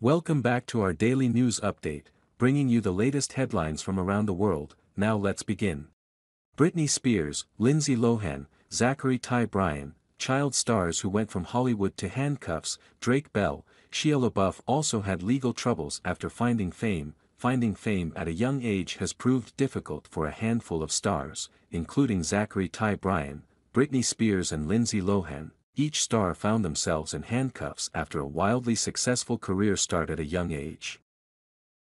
Welcome back to our daily news update, bringing you the latest headlines from around the world. Now let's begin. Britney Spears, Lindsay Lohan, Zachery Ty Bryan, child stars who went from Hollywood to handcuffs. Drake Bell, Shia LaBeouf also had legal troubles after finding fame. Finding fame at a young age has proved difficult for a handful of stars, including Zachery Ty Bryan, Britney Spears and Lindsay Lohan. Each star found themselves in handcuffs after a wildly successful career start at a young age.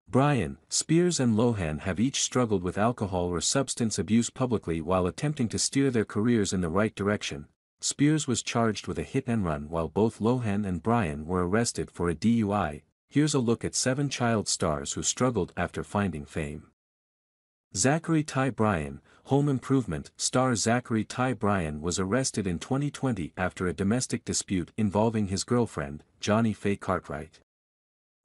Bryan, Spears and Lohan have each struggled with alcohol or substance abuse publicly while attempting to steer their careers in the right direction. Spears was charged with a hit-and-run while both Lohan and Bryan were arrested for a DUI. Here's a look at 7 child stars who struggled after finding fame. Zachery Ty Bryan, Home Improvement star Zachery Ty Bryan was arrested in 2020 after a domestic dispute involving his girlfriend, Johnny Faye Cartwright.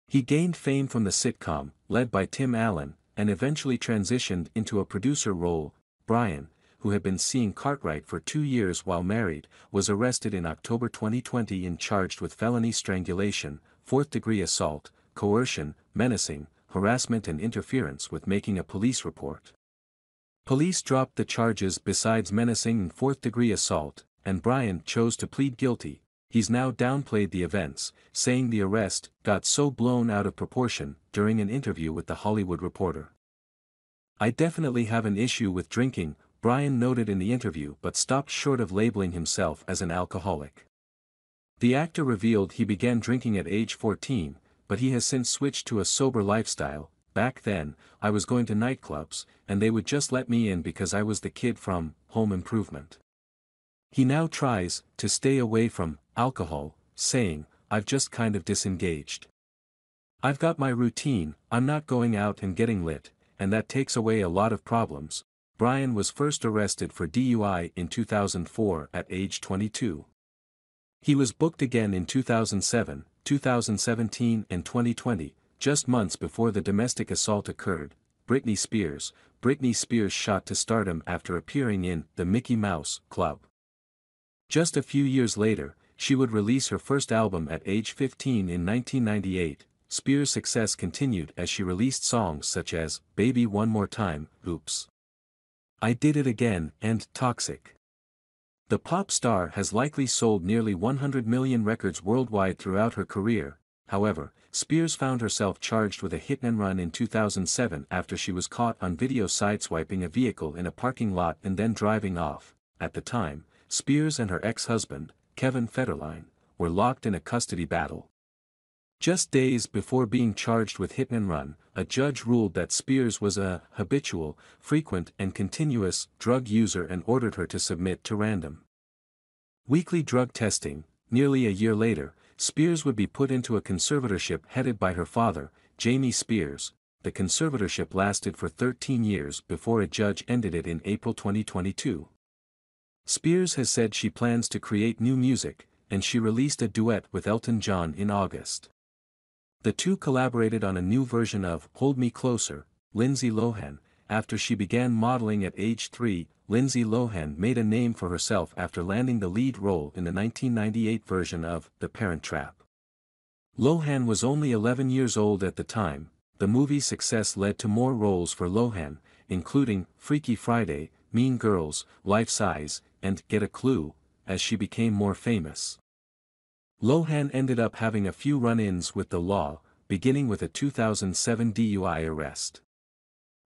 He gained fame from the sitcom, led by Tim Allen, and eventually transitioned into a producer role. Bryan, who had been seeing Cartwright for 2 years while married, was arrested in October 2020 and charged with felony strangulation, 4th-degree assault, coercion, menacing, harassment and interference with making a police report. Police dropped the charges besides menacing and 4th-degree assault, and Bryan chose to plead guilty. He's now downplayed the events, saying the arrest got so blown out of proportion. During an interview with The Hollywood Reporter. "I definitely have an issue with drinking," Bryan noted in the interview, but stopped short of labeling himself as an alcoholic. The actor revealed he began drinking at age 14, but he has since switched to a sober lifestyle. "Back then, I was going to nightclubs, and they would just let me in because I was the kid from Home Improvement." He now tries to stay away from alcohol, saying, "I've just kind of disengaged. I've got my routine, I'm not going out and getting lit, and that takes away a lot of problems." Bryan was first arrested for DUI in 2004 at age 22. He was booked again in 2007, 2017 and 2020, just months before the domestic assault occurred. Britney Spears shot to stardom after appearing in The Mickey Mouse Club. Just a few years later, she would release her first album at age 15 in 1998. Spears' success continued as she released songs such as Baby One More Time, Oops, I Did It Again, and Toxic. The pop star has likely sold nearly 100 million records worldwide throughout her career. However, Spears found herself charged with a hit-and-run in 2007 after she was caught on video sideswiping a vehicle in a parking lot and then driving off. At the time, Spears and her ex-husband, Kevin Federline, were locked in a custody battle. Just days before being charged with hit-and-run, a judge ruled that Spears was a habitual, frequent and continuous drug user and ordered her to submit to random weekly drug testing. Nearly a year later, Spears would be put into a conservatorship headed by her father, Jamie Spears. The conservatorship lasted for 13 years before a judge ended it in April 2022. Spears has said she plans to create new music, and she released a duet with Elton John in August. The two collaborated on a new version of Hold Me Closer. Lindsay Lohan, after she began modeling at age 3, Lindsay Lohan made a name for herself after landing the lead role in the 1998 version of The Parent Trap. Lohan was only 11 years old at the time. The movie's success led to more roles for Lohan, including Freaky Friday, Mean Girls, Life Size, and Get a Clue, as she became more famous. Lohan ended up having a few run-ins with the law, beginning with a 2007 DUI arrest.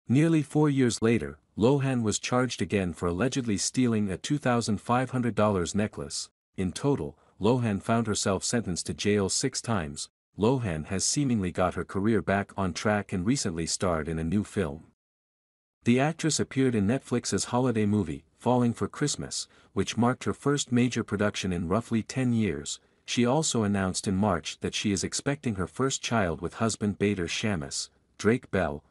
Nearly 4 years later, Lohan was charged again for allegedly stealing a $2,500 necklace. In total, Lohan found herself sentenced to jail 6 times. Lohan has seemingly got her career back on track and recently starred in a new film. The actress appeared in Netflix's holiday movie, Falling for Christmas, which marked her first major production in roughly 10 years. She also announced in March that she is expecting her first child with husband Bader Shamus. Drake Bell,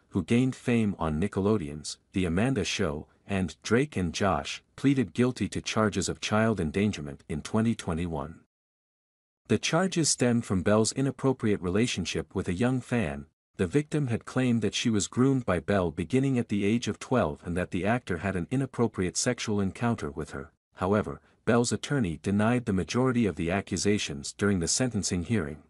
who gained fame on Nickelodeon's The Amanda Show, and Drake and Josh, pleaded guilty to charges of child endangerment in 2021. The charges stemmed from Bell's inappropriate relationship with a young fan. The victim had claimed that she was groomed by Bell beginning at the age of 12 and that the actor had an inappropriate sexual encounter with her. However, Bell's attorney denied the majority of the accusations during the sentencing hearing.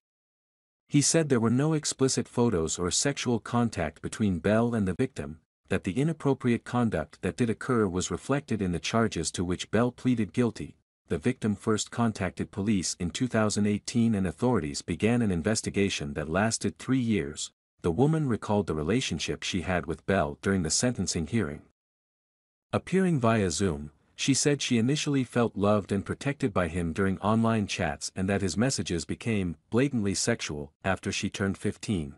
He said there were no explicit photos or sexual contact between Bell and the victim, that the inappropriate conduct that did occur was reflected in the charges to which Bell pleaded guilty. The victim first contacted police in 2018 and authorities began an investigation that lasted 3 years. The woman recalled the relationship she had with Bell during the sentencing hearing. Appearing via Zoom, she said she initially felt loved and protected by him during online chats and that his messages became blatantly sexual after she turned 15.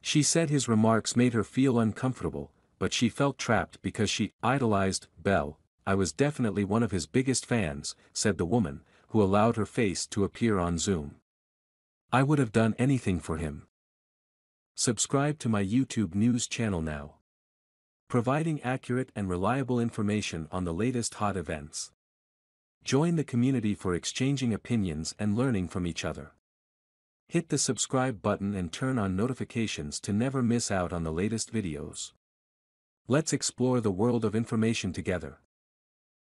She said his remarks made her feel uncomfortable, but she felt trapped because she idolized Bell. "I was definitely one of his biggest fans," said the woman, who allowed her face to appear on Zoom. "I would have done anything for him." Subscribe to my YouTube news channel now, providing accurate and reliable information on the latest hot events. Join the community for exchanging opinions and learning from each other. Hit the subscribe button and turn on notifications to never miss out on the latest videos. Let's explore the world of information together.